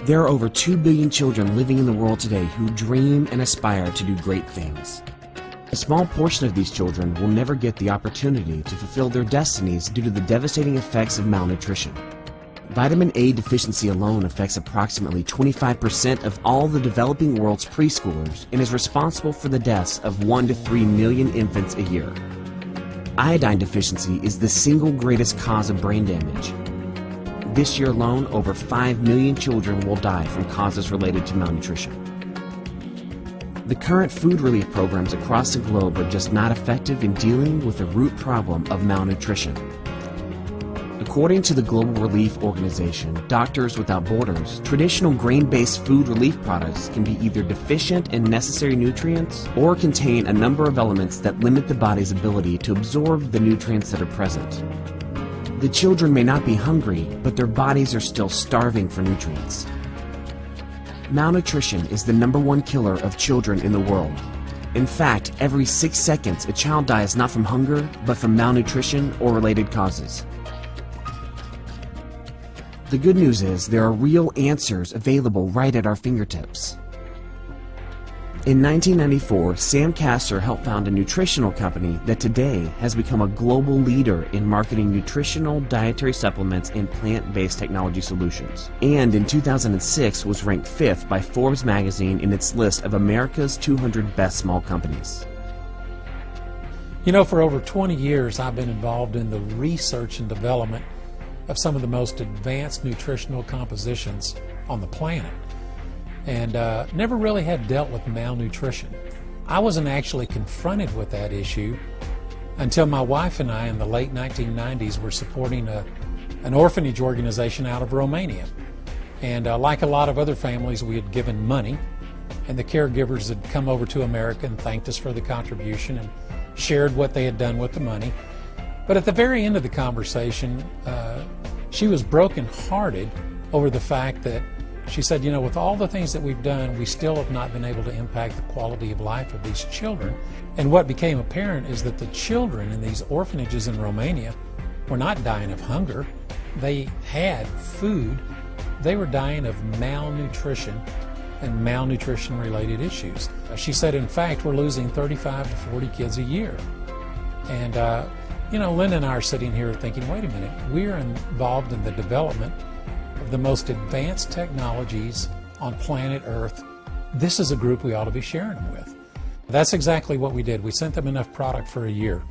There are over 2 billion children living in the world today who dream and aspire to do great things. A small portion of these children will never get the opportunity to fulfill their destinies due to the devastating effects of malnutrition. Vitamin A deficiency alone affects approximately 25% of all the developing world's preschoolers and is responsible for the deaths of 1 to 3 million infants a year. Iodine deficiency is the single greatest cause of brain damage. This year alone, over 5 million children will die from causes related to malnutrition. The current food relief programs across the globe are just not effective in dealing with the root problem of malnutrition. According to the Global Relief Organization, Doctors Without Borders, traditional grain-based food relief products can be either deficient in necessary nutrients or contain a number of elements that limit the body's ability to absorb the nutrients that are present. The children may not be hungry, but their bodies are still starving for nutrients. Malnutrition is the #1 killer of children in the world. In fact, every 6 seconds a child dies not from hunger, but from malnutrition or related causes. The good news is there are real answers available right at our fingertips. In 1994, Sam Castor helped found a nutritional company that today has become a global leader in marketing nutritional dietary supplements and plant-based technology solutions. And in 2006 was ranked 5th by Forbes magazine in its list of America's 200 best small companies. You know, for over 20 years I've been involved in the research and development of some of the most advanced nutritional compositions on the planet, and never really had dealt with malnutrition. I wasn't actually confronted with that issue until my wife and I in the late 1990s were supporting an orphanage organization out of Romania. And like a lot of other families, we had given money, and the caregivers had come over to America and thanked us for the contribution and shared what they had done with the money. But at the very end of the conversation, she was brokenhearted over the fact that she said, you know, with all the things that we've done, we still have not been able to impact the quality of life of these children. And what became apparent is that the children in these orphanages in Romania were not dying of hunger. They had food. They were dying of malnutrition and malnutrition-related issues. She said, in fact, we're losing 35 to 40 kids a year. And you know, Lynn and I are sitting here thinking, wait a minute, we're involved in the development of the most advanced technologies on planet Earth. This is a group we ought to be sharing them with. That's exactly what we did. We sent them enough product for a year.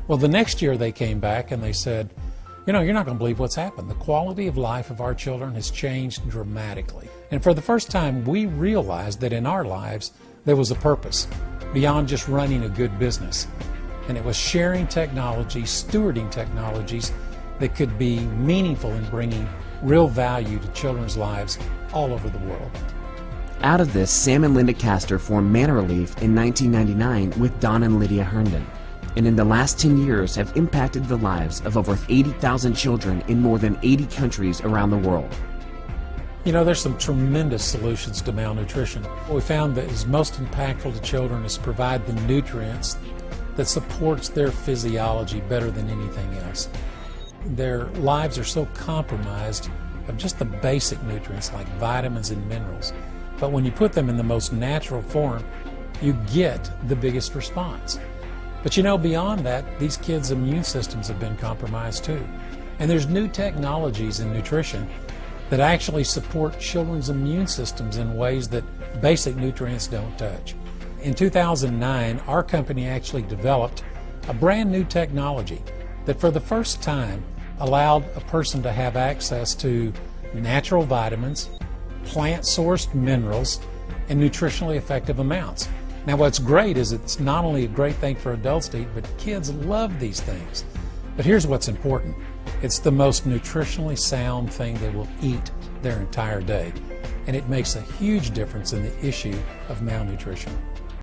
Well, the next year they came back and they said, you know, you're not going to believe what's happened. The quality of life of our children has changed dramatically. And for the first time, we realized that in our lives there was a purpose beyond just running a good business. And it was sharing technology, stewarding technologies that could be meaningful in bringing real value to children's lives all over the world. Out of this, Sam and Linda Castor formed MannaRelief in 1999 with Don and Lydia Herndon, and in the last 10 years have impacted the lives of over 80,000 children in more than 80 countries around the world. You know, there's some tremendous solutions to malnutrition. What we found that is most impactful to children is provide the nutrients that supports their physiology better than anything else. Their lives are so compromised of just the basic nutrients like vitamins and minerals. But when you put them in the most natural form, you get the biggest response. But you know, beyond that, these kids' immune systems have been compromised too. And there's new technologies in nutrition that actually support children's immune systems in ways that basic nutrients don't touch. In 2009, our company actually developed a brand new technology that for the first time allowed a person to have access to natural vitamins, plant-sourced minerals, and nutritionally effective amounts. Now what's great is it's not only a great thing for adults to eat, but kids love these things. But here's what's important. It's the most nutritionally sound thing they will eat their entire day. And it makes a huge difference in the issue of malnutrition.